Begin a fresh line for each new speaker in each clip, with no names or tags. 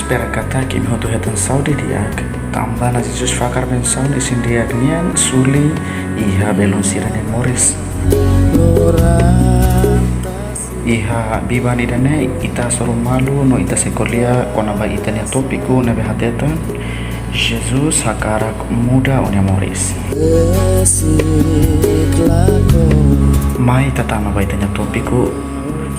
espera kata que mi hotu hetan saudi diak tambah na Jesus fakar ben saudi sindiak nian suli iha belon sirane moris iha biban idane ita soru malu no ita sekolia kona ba itania topiku nebe hatetan Jesus hakarak muda onya moris mai tatama ba itania topiku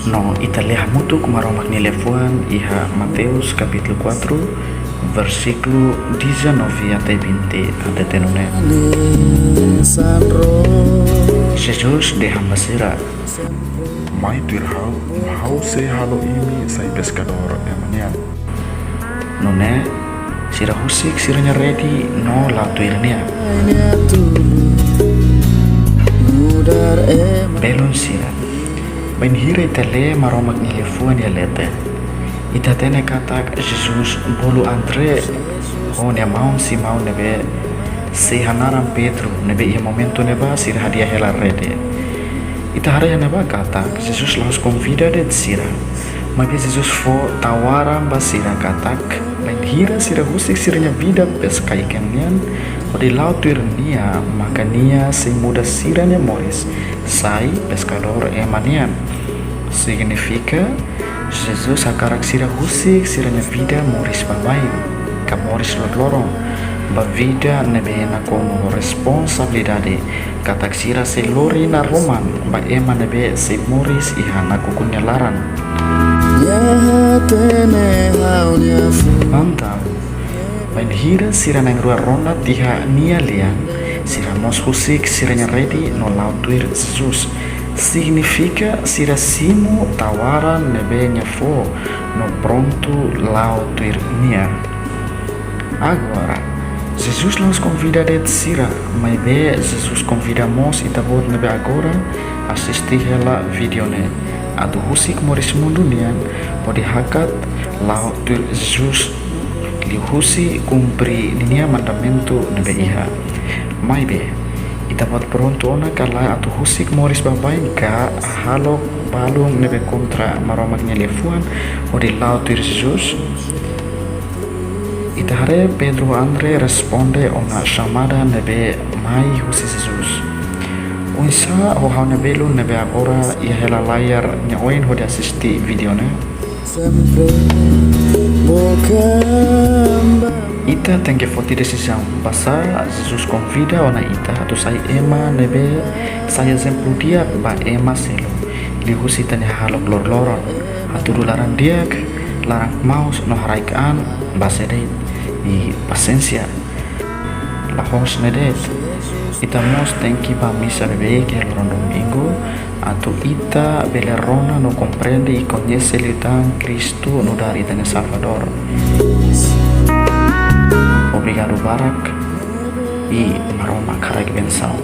no ita leha mutuk maromak nilefuan iha Mateus capítulo 4 versículo 19 até 20 até tenune Jesus de hambasira
mai tirhau mahau se halo ini sai pescador emanian
nune sira husik siranya ready no la tuirnia belon sira ben hira itale maromak nilefuan ya lete ita tene katak Jesus bolu Andre honya mau si mau nebe si hanaram Petro nebe ia momento neba sira hadia hela rede ita hara neba katak Jesus los convida de sira maka Jesus fo tawaram basira katak ben hira sira husik siranya vida peskaikennian odi lautur nia maka nia si muda siranya moris sai pescador emanian significa Jesus hakarak sira husik siranya vida moris babai ka moris lorong ba vida nebena como responsabilidade katak sira se lori na roman ba ema nebe se moris ihana kukunya laran mantap bain hira sira nang rua rona tiha nia lian sira mos husik siranya ready no lautuir Jesus significa sira simu tawaran nebenya fo no pronto lautuir nia agora Jesus nos convida de sira mai be Jesus convida mos itabot nebe agora assistir ela video ne adu husik moris mundunian pode hakat lautuir Jesus li husi cumpri ninia mandamento nebe iha mai be itapat pronto ona kala atu husik moris babain ka halo balung nebe kontra maromak nyelefuan odi lautuir Jesus itahare Pedro Andre responde ona chamada nebe mai husi Jesus unsa ho hau nebe lu nebe agora ia hela layar nyaoin ho asisti video ne ita tenge foti decisão passar Jesus convida ona ita tu sai ema nebe sai exemplo dia ba ema selo li husita ne halok lor-loron atu dularan diak larang maus no haraikan basede i pasensia la hos nedet ita mos tenki ba misa bebe que el domingo atu ita belerona no comprende y conoce el tan Cristo no dar ita Salvador. Obrigado Barak e maroma karag bensao.